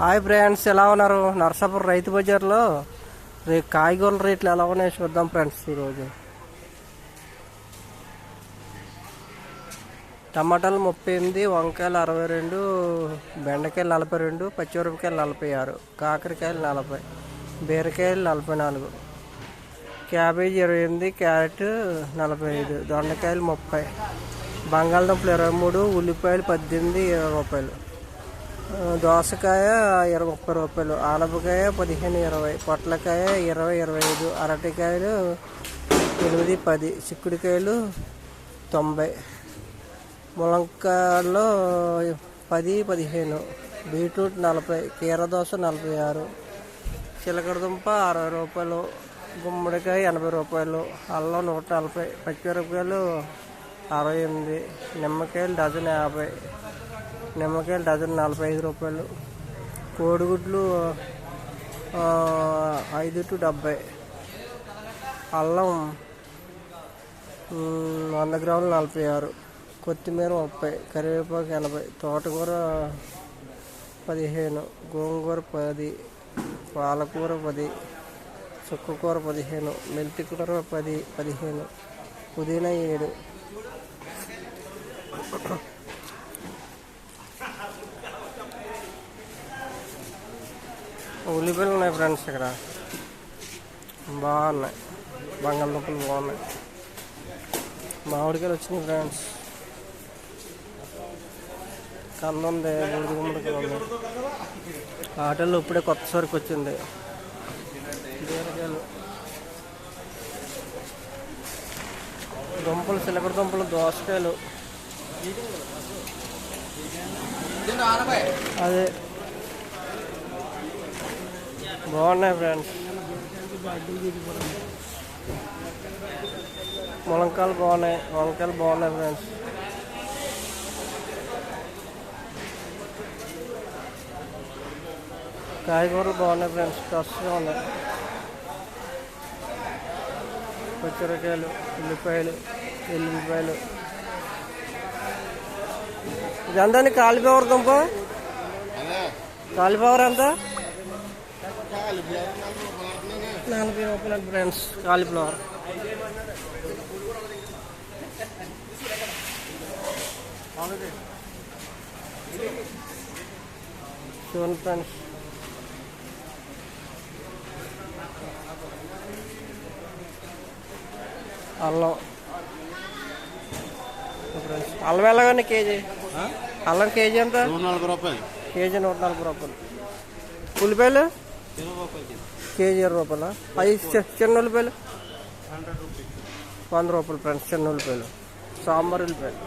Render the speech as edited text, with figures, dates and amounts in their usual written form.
Hi friends, ఎలా ఉన్నారు? నర్సాపురం రైతు బజార్లో కాయగూరల రేట్లు ఎలా ఉన్నాయో చూద్దాం ఫ్రెండ్స్. ఈరోజు టమాటాలు 38, వంకాయలు 62, బెండకాయలు 42, పచ్చిమిరపకాయలు 46, కాకరకాయలు 40, బీరకాయలు 44, క్యాబేజీ 28, క్యారెట్ 45, దొండకాయలు 30, బంగాళదుంపలు 23, ఉల్లిపాయలు 18, 20 రూపాయలు, దోసకాయ 30 రూపాయలు, ఆనపకాయ 15, 20, పొట్లకాయ 20, 25, అరటికాయలు 8, 10, చిక్కుడుకాయలు 90, ములంకాయలు 10, 15, బీట్రూట్ 40, కీరదోస 46, చిలకడదుంప 60 రూపాయలు, గుమ్మడికాయ 80 రూపాయలు, అల్లం 140, పచ్చిమిరపకాయలు 68, నిమ్మకాయలు డజన్ 50, నిమ్మకాయలు డజన్ 45 రూపాయలు, కోడిగుడ్లు 5 to 70, అల్లం 100 గ్రాములు 46, కొత్తిమీర 30, కరివేపాకు 80, తోటకూర 15, గోంగూర 10, పాలకూర 10, చుక్కకూర 15, మెంతికూర 10, 15, పుదీనా 7. ఉల్లిపాయలు ఉన్నాయి ఫ్రెండ్స్, ఇక్కడ బాగున్నాయి, బంగాళదుంపలు బాగున్నాయి, మామిడికాయలు వచ్చినాయి ఫ్రెండ్స్, కంద ఉంది, బూడిద గుమ్మడికాయలు ఉన్నాయి, ఆటోలో ఇప్పుడే కొత్త సరుకు వచ్చింది, బీరకాయలు, దుంపలు, చిలకడ దుంపలు, దోసకాయలు, అదే బాగున్నాయి ఫ్రెండ్స్, ములంకాయలు బాగున్నాయి, వంకాయలు బాగున్నాయి ఫ్రెండ్స్, కాయగూరలు బాగున్నాయి ఫ్రెండ్స్, ఫ్రెష్గా ఉన్నాయి, పచ్చిమిరకాయలు, ఉల్లిపాయలు, ఎల్లుల్లిపాయలు, ఇది అంతా కాలిఫ్లవర్ దుంప, కాలిఫ్లవర్ ఎంత? 40 రూపాయలు ఫ్రెండ్స్ కాలిఫ్లవర్. చూడండి ఫ్రెండ్స్, అల్లం, అల్లం ఎలాగండి కేజీ? అల్లం కేజీ ఎంత? 140 రూపాయలు కేజీ, 140 రూపాయలు. ఉల్లిపాయలు కేజీ 20 రూపాయలు. అవి చిన్న ఉల్లిపాయలు 100 రూపాయలు ఫ్రెండ్స్, చిన్న ఉల్లిపాయలు, సాంబార్ ఉల్లిపాయలు.